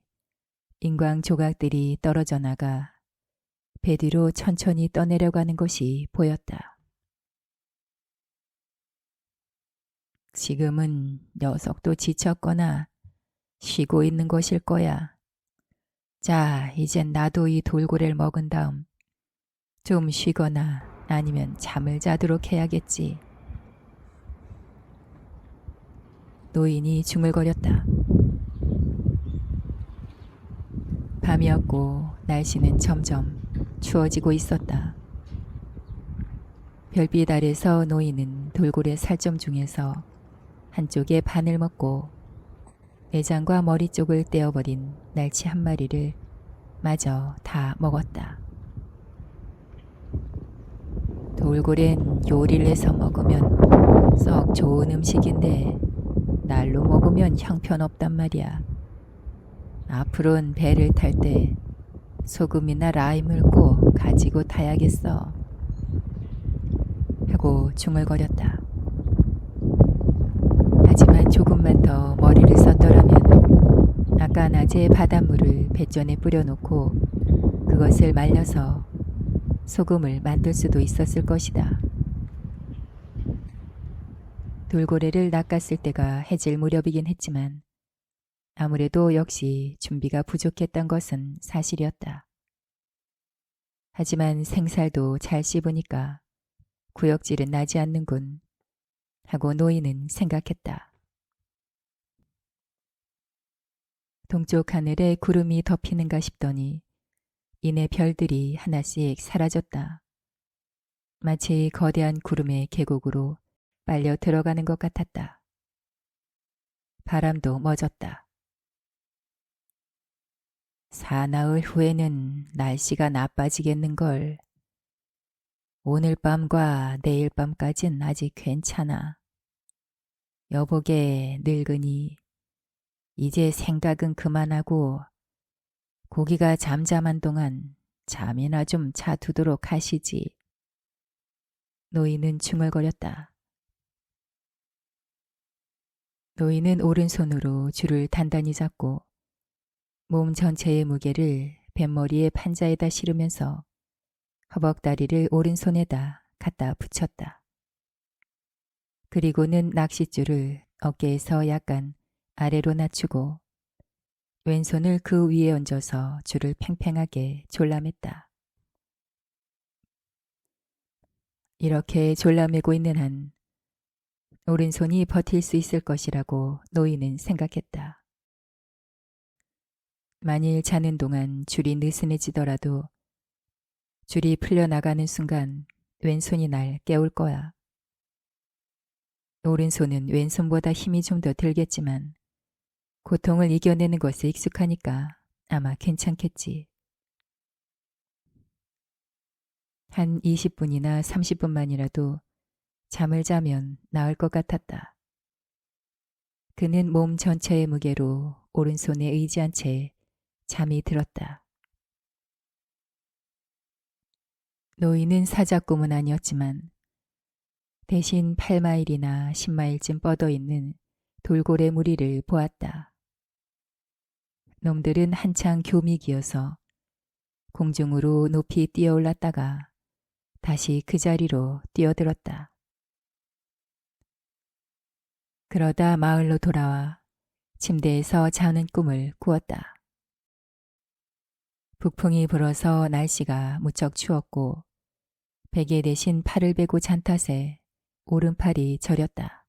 인광 조각들이 떨어져 나가 배 뒤로 천천히 떠내려가는 것이 보였다. 지금은 녀석도 지쳤거나 쉬고 있는 것일 거야. 자, 이젠 나도 이 돌고래를 먹은 다음 좀 쉬거나 아니면 잠을 자도록 해야겠지. 노인이 중얼거렸다. 밤이었고 날씨는 점점 추워지고 있었다. 별빛 아래서 노인은 돌고래 살점 중에서 한쪽에 반을 먹고 내장과 머리 쪽을 떼어버린 날치 1마리를 마저 다 먹었다. 돌고래는 요리를 해서 먹으면 썩 좋은 음식인데 날로 먹으면 형편없단 말이야. 앞으로는 배를 탈 때 소금이나 라임을 꼭 가지고 타야겠어. 하고 중얼거렸다. 하지만 조금만 더 머리를 썼더라면 아까 낮에 바닷물을 배전에 뿌려놓고 그것을 말려서 소금을 만들 수도 있었을 것이다. 돌고래를 낚았을 때가 해질 무렵이긴 했지만 아무래도 역시 준비가 부족했던 것은 사실이었다. 하지만 생살도 잘 씹으니까 구역질은 나지 않는군 하고 노인은 생각했다. 동쪽 하늘에 구름이 덮이는가 싶더니 이내 별들이 하나씩 사라졌다. 마치 거대한 구름의 계곡으로 빨려 들어가는 것 같았다. 바람도 멎었다. 사나흘 후에는 날씨가 나빠지겠는걸. 오늘 밤과 내일 밤까진 아직 괜찮아. 여보게 늙으니 이제 생각은 그만하고 고기가 잠잠한 동안 잠이나 좀 자두도록 하시지. 노인은 중얼거렸다. 노인은 오른손으로 줄을 단단히 잡고 몸 전체의 무게를 뱃머리의 판자에다 실으면서 허벅다리를 오른손에다 갖다 붙였다. 그리고는 낚싯줄을 어깨에서 약간 아래로 낮추고 왼손을 그 위에 얹어서 줄을 팽팽하게 졸라맸다. 이렇게 졸라매고 있는 한 오른손이 버틸 수 있을 것이라고 노인은 생각했다. 만일 자는 동안 줄이 느슨해지더라도 줄이 풀려나가는 순간 왼손이 날 깨울 거야. 오른손은 왼손보다 힘이 좀 더 들겠지만 고통을 이겨내는 것에 익숙하니까 아마 괜찮겠지. 한 20분이나 30분만이라도 잠을 자면 나을 것 같았다. 그는 몸 전체의 무게로 오른손에 의지한 채 잠이 들었다. 노인은 사자꿈은 아니었지만 대신 8마일이나 10마일쯤 뻗어 있는 돌고래 무리를 보았다. 놈들은 한창 교미기어서 공중으로 높이 뛰어올랐다가 다시 그 자리로 뛰어들었다. 그러다 마을로 돌아와 침대에서 자는 꿈을 꾸었다. 북풍이 불어서 날씨가 무척 추웠고 베개 대신 팔을 베고 잔 탓에 오른팔이 저렸다.